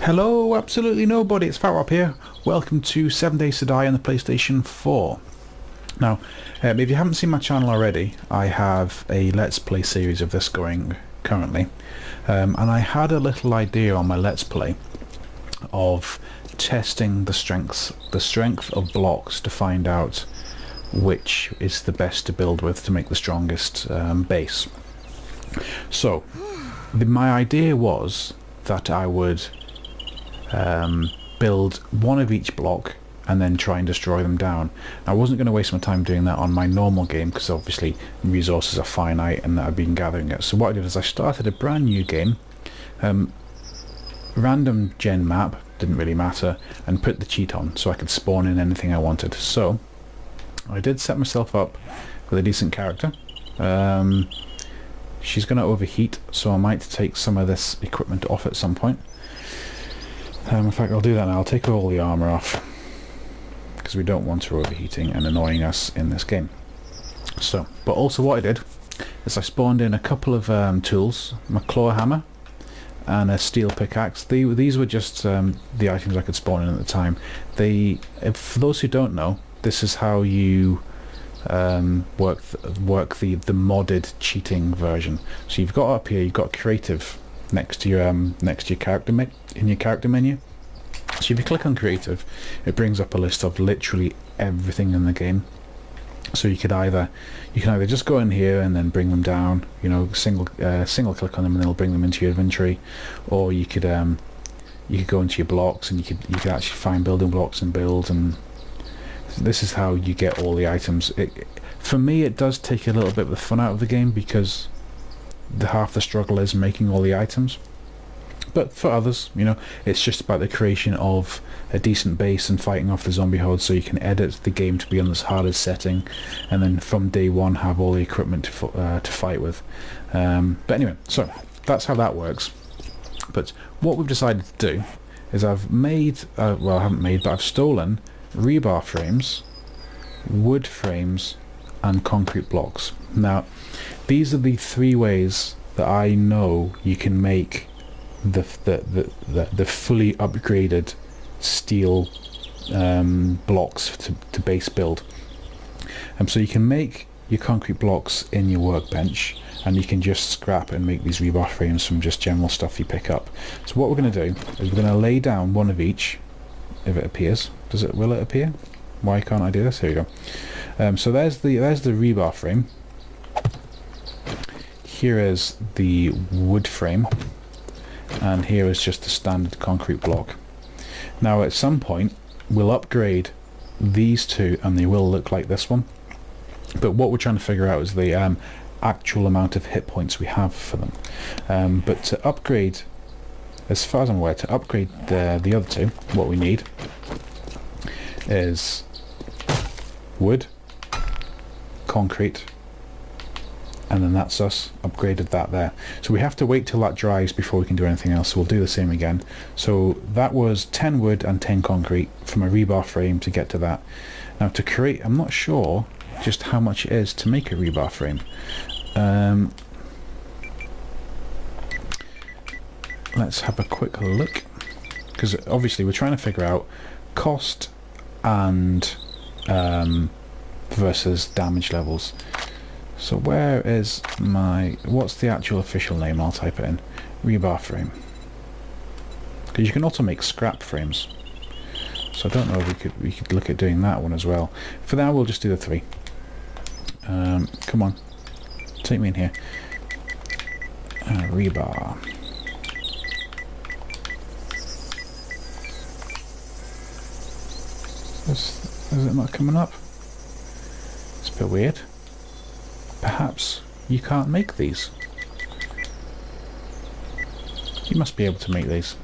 Hello, absolutely nobody, it's Fat Rob here. Welcome to 7 Days to Die on the PlayStation 4. Now, if you haven't seen my channel already, I have a Let's Play series of this going currently. And I had a little idea on my Let's Play of testing the strength of blocks to find out which is the best to build with to make the strongest base. So, my idea was that I would build one of each block and then try and destroy them down. I wasn't going to waste my time doing that on my normal game because obviously resources are finite and I've been gathering it. So what I did is I started a brand new game, random gen map, didn't really matter, and put the cheat on so I could spawn in anything I wanted. So I did set myself up with a decent character. She's going to overheat, so I might take some of this equipment off at some point. In fact, I'll do that now. I'll take all the armour off because we don't want her overheating and annoying us in this game. So, but also what I did is I spawned in a couple of tools, my claw hammer and a steel pickaxe. These were just the items I could spawn in at the time. For those who don't know, this is how you work the modded cheating version. So you've got up here, you've got creative next to your character menu. So if you click on creative, it brings up a list of literally everything in the game. So you can either just go in here and then bring them down, you know, single click on them and it'll bring them into your inventory, or you could go into your blocks and you could actually find building blocks and build, and this is how you get all the items. For me, it does take a little bit of the fun out of the game because half the struggle is making all the items. But for others, you know, it's just about the creation of a decent base and fighting off the zombie hordes, so you can edit the game to be on this hardest setting, and then from day one have all the equipment to fight with. But anyway, so that's how that works. But what we've decided to do is I've made, well, I haven't made, but I've stolen rebar frames, wood frames, and concrete blocks. Now, these are the three ways that I know you can make the fully upgraded steel blocks to base build. So you can make your concrete blocks in your workbench, and you can just scrap and make these rebar frames from just general stuff you pick up. So what we're going to do is we're going to lay down one of each, if it appears. Will it appear? Why can't I do this? Here we go. So there's the rebar frame. Here is the wood frame, and here is just the standard concrete block. Now at some point we'll upgrade these two and they will look like this one, but what we're trying to figure out is the actual amount of hit points we have for them. But to upgrade, as far as I'm aware, to upgrade the other two, what we need is wood, concrete, and then that's us upgraded that there. So we have to wait till that dries before we can do anything else, so we'll do the same again. So that was 10 wood and 10 concrete from a rebar frame to get to that. Now to create, I'm not sure just how much it is to make a rebar frame. Let's have a quick look, because obviously we're trying to figure out cost and versus damage levels. So where is what's the actual official name? I'll type it in. Rebar frame. Because you can also make scrap frames. So I don't know if we could look at doing that one as well. For now we'll just do the three. Come on. Take me in here. Rebar. Is it not coming up? It's a bit weird. Perhaps you can't make these. You must be able to make these.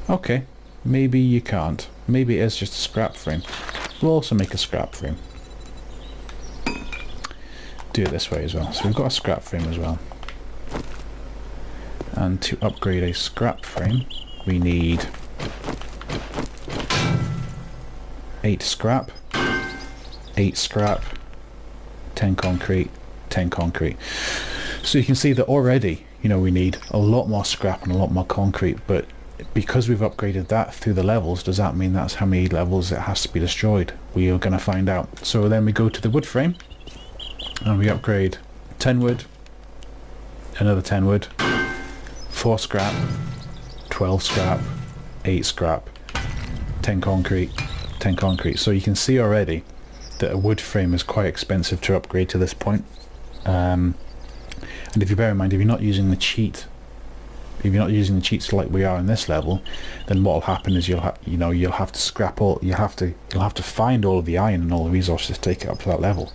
Okay, maybe you can't. Maybe it is just a scrap frame. We'll also make a scrap frame. Do it this way as well. So we've got a scrap frame as well. And to upgrade a scrap frame, we need 8 scrap, 8 scrap, 10 concrete, 10 concrete. So you can see that already, you know, we need a lot more scrap and a lot more concrete, but because we've upgraded that through the levels, does that mean that's how many levels it has to be destroyed? We are going to find out. So then we go to the wood frame and we upgrade 10 wood, another 10 wood, 4 scrap, 12 scrap, 8 scrap, 10 concrete, 10 concrete. So you can see already that a wood frame is quite expensive to upgrade to this point. And if you bear in mind, if you're not using the cheats like we are in this level, then what will happen is you'll have to scrap all, you'll have to find all of the iron and all the resources to take it up to that level.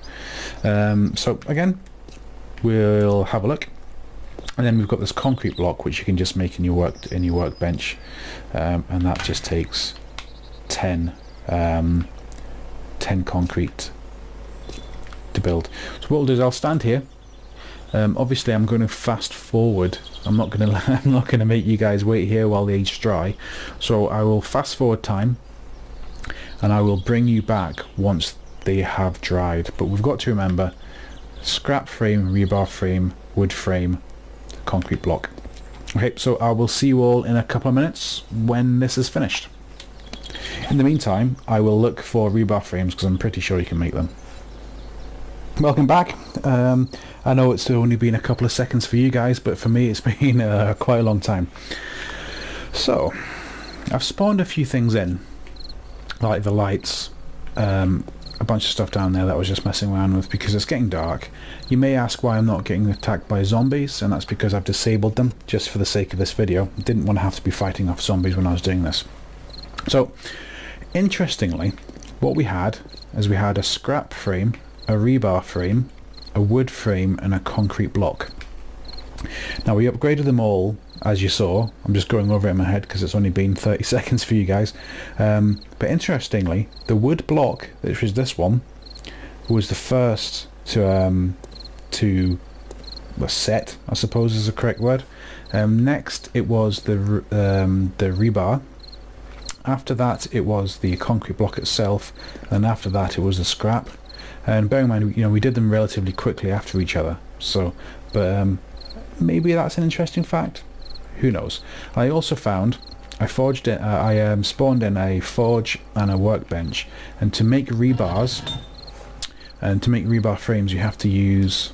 So again, we'll have a look, and then we've got this concrete block which you can just make in your workbench, and that just takes 10 concrete to build. So what we'll do is I'll stand here. Obviously I'm going to fast forward. I'm not going to make you guys wait here while the age's dry. So I will fast forward time, and I will bring you back once they have dried. But we've got to remember: scrap frame, rebar frame, wood frame, concrete block. Okay, so I will see you all in a couple of minutes when this is finished. In the meantime, I will look for rebar frames because I'm pretty sure you can make them. Welcome back. I know it's only been a couple of seconds for you guys, but for me it's been quite a long time. So I've spawned a few things in, like the lights, a bunch of stuff down there that I was just messing around with because it's getting dark. You may ask why I'm not getting attacked by zombies, and that's because I've disabled them just for the sake of this video. I didn't want to have to be fighting off zombies when I was doing this. So interestingly, what we had is we had a scrap frame, a rebar frame, a wood frame, and a concrete block. Now we upgraded them all, as you saw. I'm just going over it in my head because it's only been 30 seconds for you guys. But interestingly, the wood block, which is this one, was the first to set, I suppose is the correct word. Next it was the rebar. After that it was the concrete block itself, and after that it was the scrap. And bear in mind, you know, we did them relatively quickly after each other. So, but maybe that's an interesting fact. Who knows? I also found I spawned in a forge and a workbench, and to make rebars and to make rebar frames, you have to use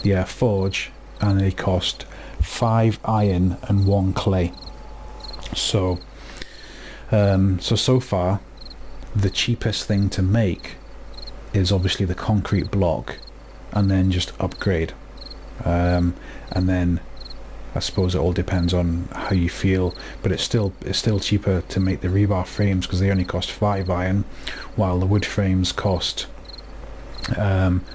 the forge, and they cost 5 iron and 1 clay. So, so far, the cheapest thing to make is obviously the concrete block, and then just upgrade, and then I suppose it all depends on how you feel, but it's still cheaper to make the rebar frames because they only cost 5 iron, while the wood frames cost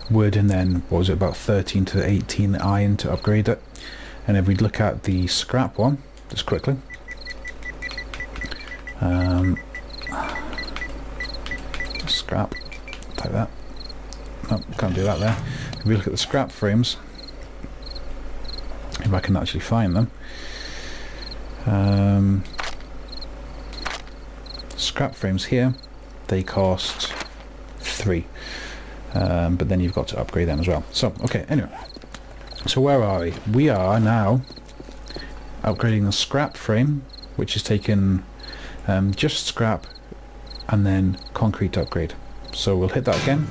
wood and then what was it, about 13 to 18 iron to upgrade it. And if we look at the scrap one just quickly, scrap, like that. No, can't do that there. If we look at the scrap frames, if I can actually find them, scrap frames here, they cost 3, but then you've got to upgrade them as well. So okay, anyway, so where are we? We are now upgrading the scrap frame, which is taken just scrap and then concrete upgrade. So we'll hit that again,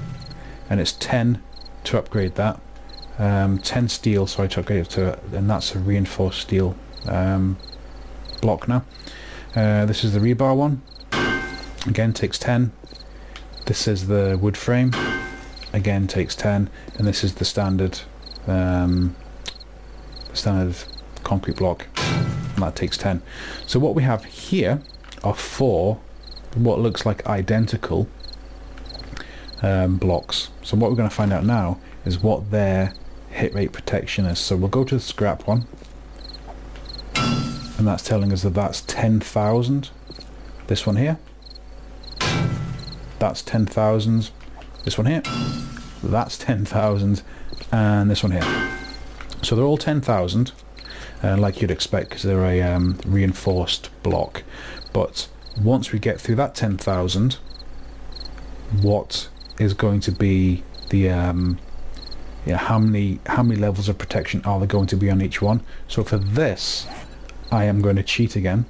and it's 10 to upgrade that. 10 steel, sorry, to upgrade it to, and that's a reinforced steel block now. This is the rebar one, again takes 10. This is the wood frame, again takes 10, and this is the standard concrete block, and that takes 10. So what we have here are 4 what looks like identical blocks. So what we're going to find out now is what their hit rate protection is. So we'll go to the scrap one, and that's telling us that that's 10,000. This one here, that's 10,000. This one here, that's 10,000, and this one here. So they're all 10,000, like you'd expect, because they're a reinforced block. But once we get through that 10,000, what is going to be the you know, how many levels of protection are there going to be on each one. So for this, I am going to cheat again,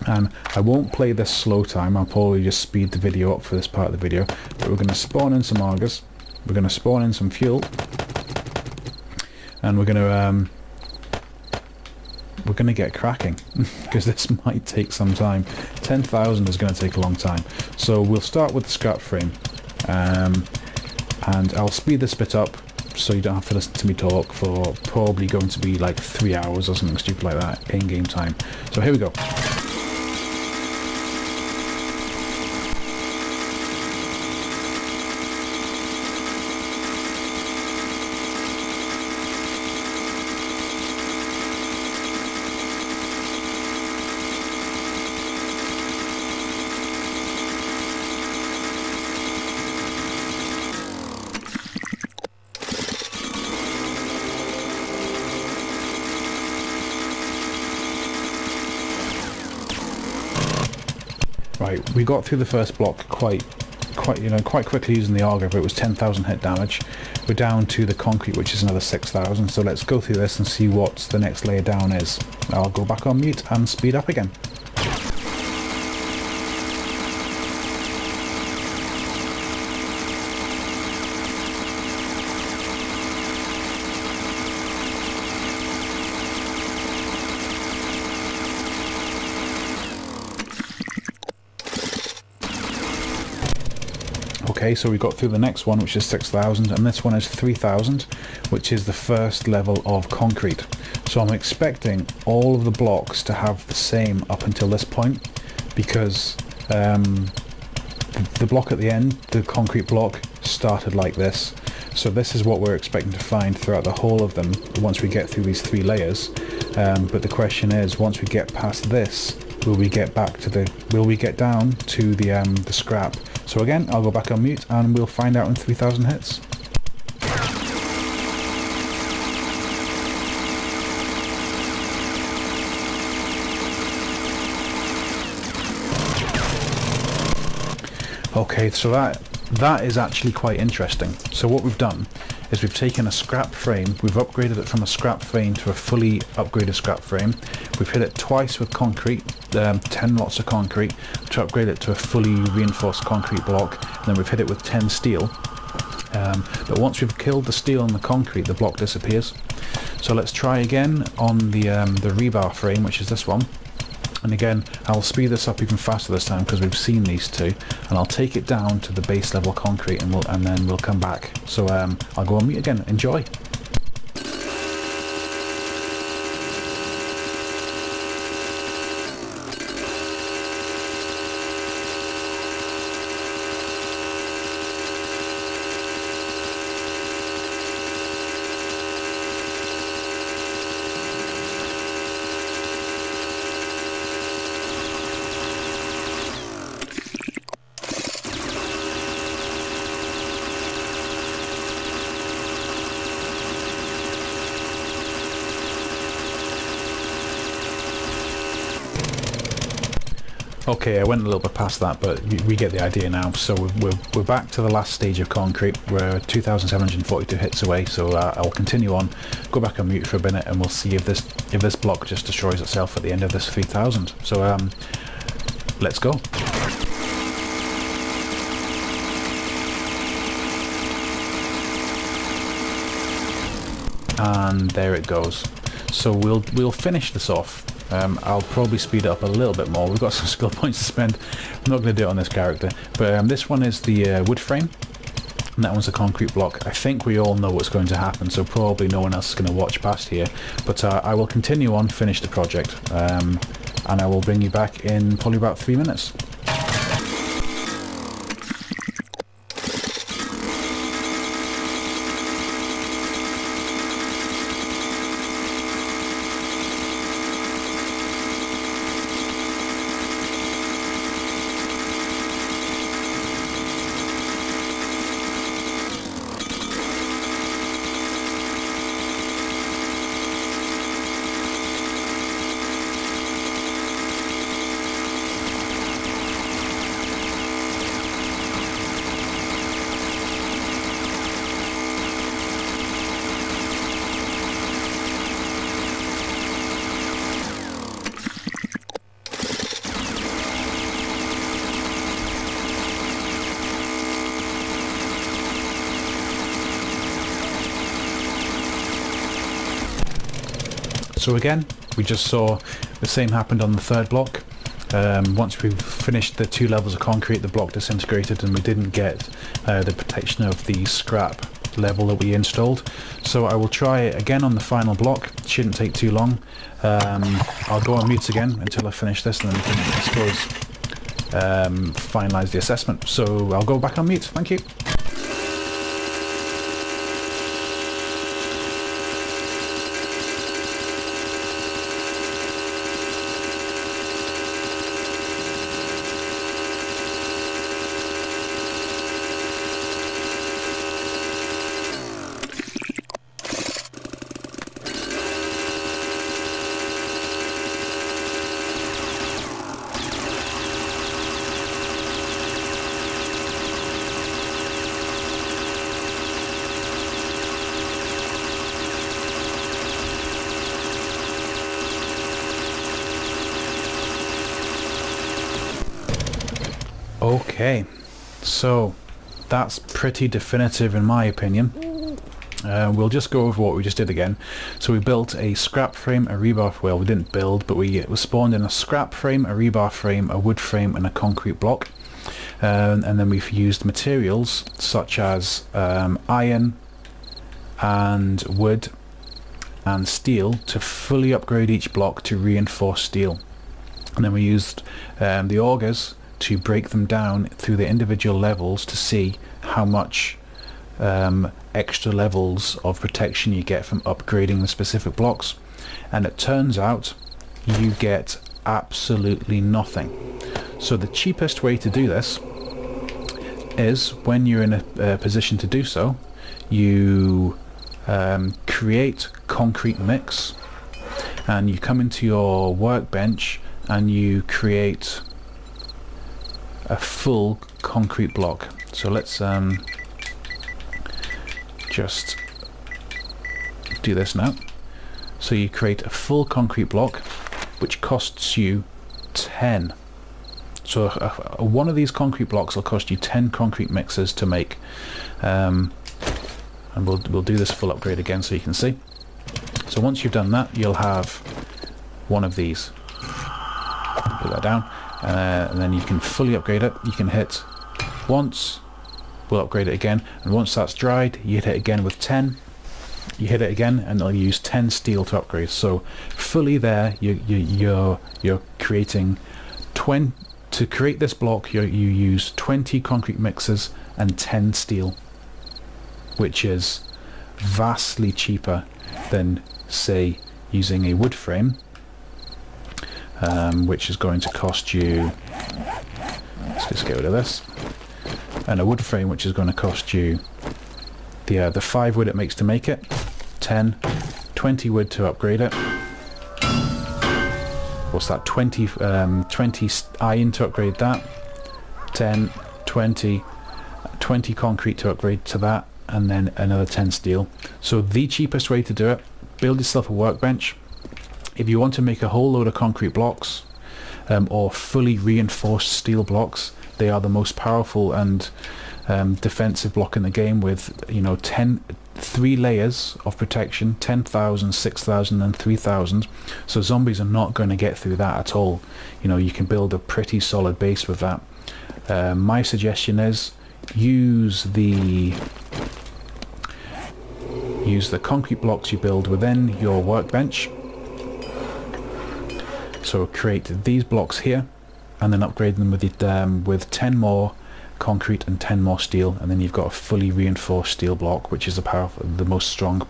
and I won't play this slow time. I'll probably just speed the video up for this part of the video. But we're going to spawn in some augers, we're going to spawn in some fuel, and we're going to get cracking because this might take some time. 10,000 is going to take a long time. So we'll start with the scrap frame, and I'll speed this bit up so you don't have to listen to me talk for probably going to be like 3 hours or something stupid like that in game time. So here we go. Right, we got through the first block quite quickly using the auger, but it was 10,000 hit damage. We're down to the concrete, which is another 6,000. So let's go through this and see what the next layer down is. I'll go back on mute and speed up again. Okay, so we got through the next one, which is 6,000, and this one is 3,000, which is the first level of concrete. So I'm expecting all of the blocks to have the same up until this point, because the block at the end, the concrete block, started like this. So this is what we're expecting to find throughout the whole of them once we get through these 3 layers. But the question is, once we get past this, will we get down to the scrap? So again, I'll go back on mute and we'll find out in 3,000 hits. Okay, so that is actually quite interesting. So what we've done is we've taken a scrap frame, we've upgraded it from a scrap frame to a fully upgraded scrap frame. We've hit it twice with concrete, 10 lots of concrete, to upgrade it to a fully reinforced concrete block, and then we've hit it with 10 steel. But once we've killed the steel and the concrete, the block disappears. So let's try again on the rebar frame, which is this one. And again, I'll speed this up even faster this time because we've seen these two, and I'll take it down to the base level concrete, and then we'll come back. So I'll go on mute again. Enjoy. Okay, I went a little bit past that, but we get the idea now. So we're back to the last stage of concrete. We're 2,742 hits away, so I'll continue on, go back on mute for a minute, and we'll see if this block just destroys itself at the end of this 3,000. So let's go. And there it goes. So we'll finish this off. I'll probably speed it up a little bit more. We've got some skill points to spend. I'm not going to do it on this character, but this one is the wood frame, and that one's a concrete block. I think we all know what's going to happen, so probably no one else is going to watch past here. But I will continue on, finish the project, and I will bring you back in probably about 3 minutes. So again, we just saw the same happened on the third block. Once we finished the 2 levels of concrete, the block disintegrated and we didn't get the protection of the scrap level that we installed. So I will try it again on the final block. It shouldn't take too long. I'll go on mute again until I finish this, and then we can, I suppose, finalise the assessment. So I'll go back on mute. Thank you. Okay, so that's pretty definitive in my opinion. We'll just go over what we just did again. So we built a scrap frame, a rebar, well we didn't build, but we spawned in a scrap frame, a rebar frame, a wood frame and a concrete block. And then we've used materials such as iron and wood and steel to fully upgrade each block to reinforced steel. And then we used the augers to break them down through the individual levels to see how much extra levels of protection you get from upgrading the specific blocks. And it turns out you get absolutely nothing. So the cheapest way to do this is, when you're in a position to do so, you create concrete mix and you come into your workbench and you create a full concrete block. So let's just do this now. So you create a full concrete block which costs you 10. So one of these concrete blocks will cost you 10 concrete mixers to make. And we'll do this full upgrade again so you can see. So once you've done that, you'll have one of these. Put that down. And then you can fully upgrade it. You can hit once, we'll upgrade it again, and once that's dried you hit it again with 10, you hit it again and it'll use 10 steel to upgrade. So fully there you're creating 20. To create this block you use 20 concrete mixers and 10 steel, which is vastly cheaper than, say, using a wood frame, which is going to cost you, let's just get rid of this, and a wood frame which is going to cost you the 5 wood it makes to make it, 10, 20 wood to upgrade it, what's that, 20 iron to upgrade that, 10, 20 concrete to upgrade to that, and then another 10 steel. So the cheapest way to do it, build yourself a workbench. If you want to make a whole load of concrete blocks or fully reinforced steel blocks, they are the most powerful and defensive block in the game, with 3 layers of protection, 10,000, 6,000 and 3,000. So zombies are not going to get through that at all. You can build a pretty solid base with that. My suggestion is use the concrete blocks you build within your workbench. So create these blocks here and then upgrade them with 10 more concrete and 10 more steel, and then you've got a fully reinforced steel block, which is the most strong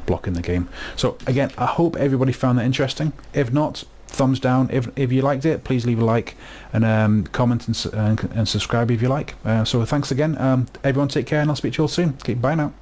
block in the game. So again, I hope everybody found that interesting. If not, thumbs down. If you liked it, please leave a like and comment and subscribe if you like. So thanks again. Everyone take care, and I'll speak to you all soon. Okay, bye now.